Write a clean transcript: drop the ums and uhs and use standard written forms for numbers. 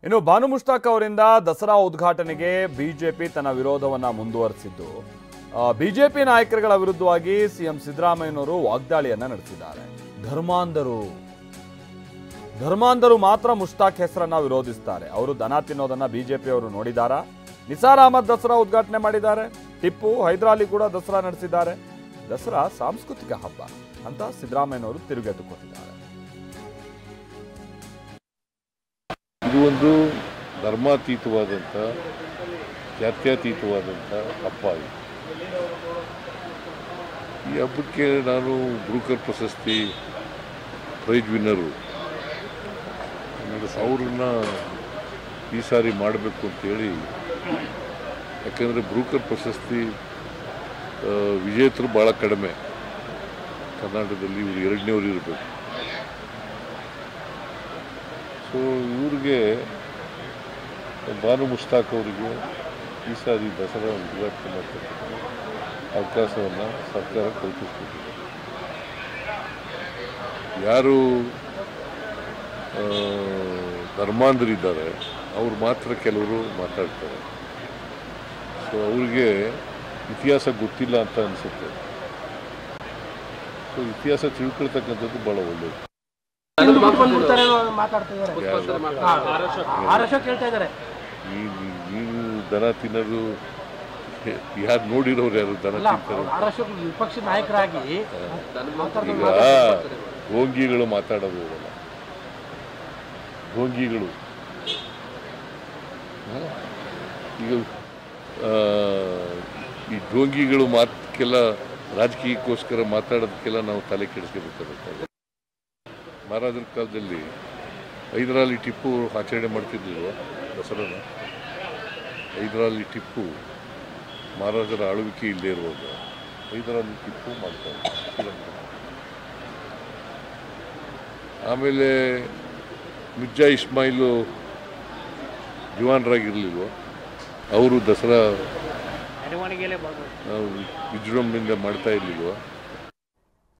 ಇನ್ನು ಬಾನು ಮುಷ್ತಾಕ್ ಅವರಿಂದ ದಸರಾ ಉದ್ಘಾಟನೆಗೆ ಬಿಜೆಪಿ ತನ್ನ ವಿರೋಧವನ್ನ ಮುಂದುವರಿಸಿದ್ದು ಬಿಜೆಪಿ ನಾಯಕರುಗಳ ವಿರುದ್ಧವಾಗಿ ಸಿಎಂ ಸಿದ್ದರಾಮಯ್ಯನವರು ವಾಗ್ದಾಳಿಯನ್ನ ನಡೆಸಿದ್ದಾರೆ. ಧರ್ಮಾಂಧರು ಮಾತ್ರ ಮುಷ್ತಾಕ್ ಹೆಸರನ್ನ ವಿರೋಧಿಸುತ್ತಾರೆ. ಅವರು ದನ ತಿನ್ನೋದನ್ನ ಬಿಜೆಪಿ ಅವರು ನೋಡಿದಾರಾ? ನಿಸಾರ್ ಅಹಮದ್ ದಸರಾ ಉದ್ಘಾಟನೆ ಮಾಡಿದ್ದಾರೆ. ಟಿಪ್ಪು ಹೈದರಾಲಿ ಕೂಡ ದಸರಾ ನಡೆಸಿದ್ದಾರೆ. ದಸರಾ ಸಾಂಸ್ಕೃತಿಕ ಹಬ್ಬ ಅಂತ ಸಿದ್ದರಾಮಯ್ಯನವರು ತಿರುಗೇಟು ಕೊಟ್ಟಿದ್ದಾರೆ. ಇದು ಒಂದು ಧರ್ಮಾತೀತವಾದಂಥ ಜಾತ್ಯತೀತವಾದಂಥ ಹಬ್ಬ ಇದು. ಈ ಹಬ್ಬಕ್ಕೆ ನಾನು ಬ್ರೂಕರ್ ಪ್ರಶಸ್ತಿ ಪ್ರೈಜ್ ವಿನ್ನರು ಅವ್ರನ್ನ ಈ ಸಾರಿ ಮಾಡಬೇಕು ಅಂತೇಳಿ, ಯಾಕಂದರೆ ಬ್ರೂಕರ್ ಪ್ರಶಸ್ತಿ ವಿಜೇತರು ಭಾಳ ಕಡಿಮೆ ಕರ್ನಾಟಕದಲ್ಲಿ. ಇವರು ಎರಡನೇವರು ಇರಬೇಕು. ಸೊ ಇವ್ರಿಗೆ ಬಾನು ಮುಷ್ತಾಕ್ ಅವರಿಗೆ ಈ ಸಾರಿ ದಸರಾ ಉದ್ಘಾಟನೆ ಮಾಡ್ತಕ್ಕಂಥ ಅವಕಾಶವನ್ನು ಸರ್ಕಾರ ಕಲ್ಪಿಸ್ಕೊಟ್ಟಿದೆ. ಯಾರು ಧರ್ಮಾಂಧರಿದ್ದಾರೆ ಅವ್ರು ಮಾತ್ರ ಕೆಲವರು ಮಾತಾಡ್ತಾರೆ. ಸೊ ಅವ್ರಿಗೆ ಇತಿಹಾಸ ಗೊತ್ತಿಲ್ಲ ಅಂತ ಅನಿಸುತ್ತೆ. ಸೊ ಇತಿಹಾಸ ತಿಳ್ಕೊಳ್ತಕ್ಕಂಥದ್ದು ಭಾಳ ಒಳ್ಳೆಯದು. ನೀನು ದನ ತಿನ್ನೋದು ಯಾರು ನೋಡಿರೋರು? ಯಾರು ದನ ತಿಂತಾರೆ? ವಿಪಕ್ಷ ನಾಯಕರಾಗಿ ಈಗ ಢೋಂಗಿಗಳು ಮಾತಾಡೋದು ಇರಲ್ಲ. ಢೋಂಗಿಗಳು ಈಗ ಈ ಢೋಂಗಿಗಳು ಮಾತಕ್ಕೆಲ್ಲ ರಾಜಕೀಯಕ್ಕೋಸ್ಕರ ಮಾತಾಡೋದಕ್ಕೆಲ್ಲ ನಾವು ತಲೆ ಕೆಡಿಸ್ಕೋಬೇಕಾಗುತ್ತೆ. ಮಹಾರಾಜರ ಕಾಲದಲ್ಲಿ ಹೈದರಾಲಿ ಟಿಪ್ಪು ಆಚರಣೆ ಮಾಡ್ತಿದ್ದಿಲ್ವ ದಸರಾನ? ಹೈದರಾಲಿ ಟಿಪ್ಪು ಮಹಾರಾಜರ ಆಳ್ವಿಕೆ ಇಲ್ಲದೆ ಇರುವಾಗ ಹೈದರಾಲಿ ಟಿಪ್ಪು ಮಾಡ್ತಾರೆ. ಆಮೇಲೆ ಮಿರ್ಜಾ ಇಸ್ಮಾಯಿಲು ಜವಾನರಾಗಿರಲಿಲ್ವ? ಅವರು ದಸರಾ ವಿಜೃಂಭಣೆಯಿಂದ ಮಾಡ್ತಾ ಇರಲಿಲ್ವ?